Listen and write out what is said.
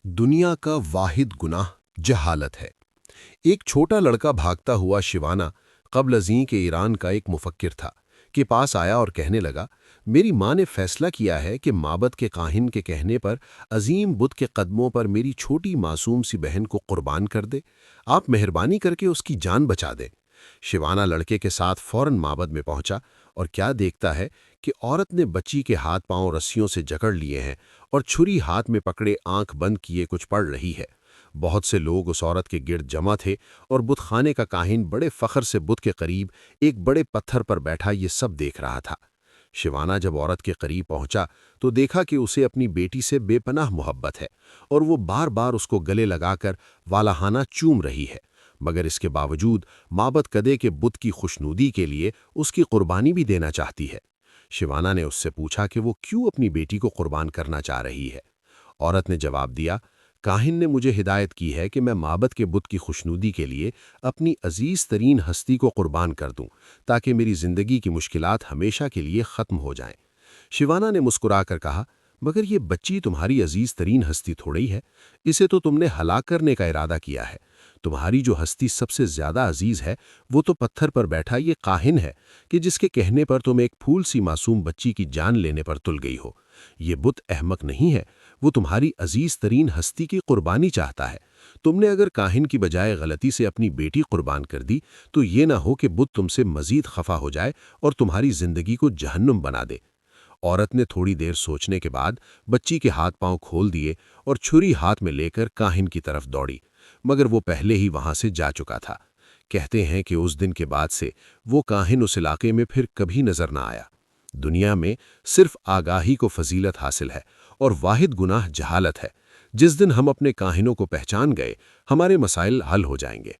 دنیا کا واحد گناہ جہالت ہے۔ ایک چھوٹا لڑکا بھاگتا ہوا شیوانا قبل ازیں کے ایران کا ایک مفکر تھا کہ پاس آیا اور کہنے لگا، میری ماں نے فیصلہ کیا ہے کہ معبد کے کاہن کے کہنے پر عظیم بت کے قدموں پر میری چھوٹی معصوم سی بہن کو قربان کر دے، آپ مہربانی کر کے اس کی جان بچا دیں۔ شیوانا لڑکے کے ساتھ فوراً معبد میں پہنچا اور کیا دیکھتا ہے کہ عورت نے بچی کے ہاتھ پاؤں رسیوں سے جکڑ لیے ہیں اور چھری ہاتھ میں پکڑے آنکھ بند کیے کچھ پڑھ رہی ہے۔ بہت سے لوگ اس عورت کے گرد جمع تھے اور بت خانے کا کاہن بڑے فخر سے بت کے قریب ایک بڑے پتھر پر بیٹھا یہ سب دیکھ رہا تھا۔ شیوانا جب عورت کے قریب پہنچا تو دیکھا کہ اسے اپنی بیٹی سے بے پناہ محبت ہے اور وہ بار بار اس کو گلے لگا کر والہانہ چوم رہی ہے، مگر اس کے باوجود معبد کدے کے بت کی خوشنودی کے لیے اس کی قربانی بھی دینا چاہتی ہے۔ شیوانا نے اس سے پوچھا کہ وہ کیوں اپنی بیٹی کو قربان کرنا چاہ رہی ہے۔ عورت نے جواب دیا، کاہن نے مجھے ہدایت کی ہے کہ میں معبد کے بت کی خوشنودی کے لیے اپنی عزیز ترین ہستی کو قربان کر دوں تاکہ میری زندگی کی مشکلات ہمیشہ کے لیے ختم ہو جائیں۔ شیوانا نے مسکرا کر کہا، مگر یہ بچی تمہاری عزیز ترین ہستی تھوڑی ہے، اسے تو تم نے ہلاک کرنے کا ارادہ کیا ہے۔ تمہاری جو ہستی سب سے زیادہ عزیز ہے وہ تو پتھر پر بیٹھا یہ کاہن ہے کہ جس کے کہنے پر تم ایک پھول سی معصوم بچی کی جان لینے پر تل گئی ہو۔ یہ بت احمق نہیں ہے، وہ تمہاری عزیز ترین ہستی کی قربانی چاہتا ہے۔ تم نے اگر کاہن کی بجائے غلطی سے اپنی بیٹی قربان کر دی تو یہ نہ ہو کہ بت تم سے مزید خفا ہو جائے اور تمہاری زندگی کو جہنم بنا دے۔ عورت نے تھوڑی دیر سوچنے کے بعد بچی کے ہاتھ پاؤں کھول دیے اور چھری ہاتھ میں لے کر کاہن کی طرف دوڑی، مگر وہ پہلے ہی وہاں سے جا چکا تھا۔ کہتے ہیں کہ اس دن کے بعد سے وہ کاہن اس علاقے میں پھر کبھی نظر نہ آیا۔ دنیا میں صرف آگاہی کو فضیلت حاصل ہے اور واحد گناہ جہالت ہے۔ جس دن ہم اپنے کاہنوں کو پہچان گئے، ہمارے مسائل حل ہو جائیں گے۔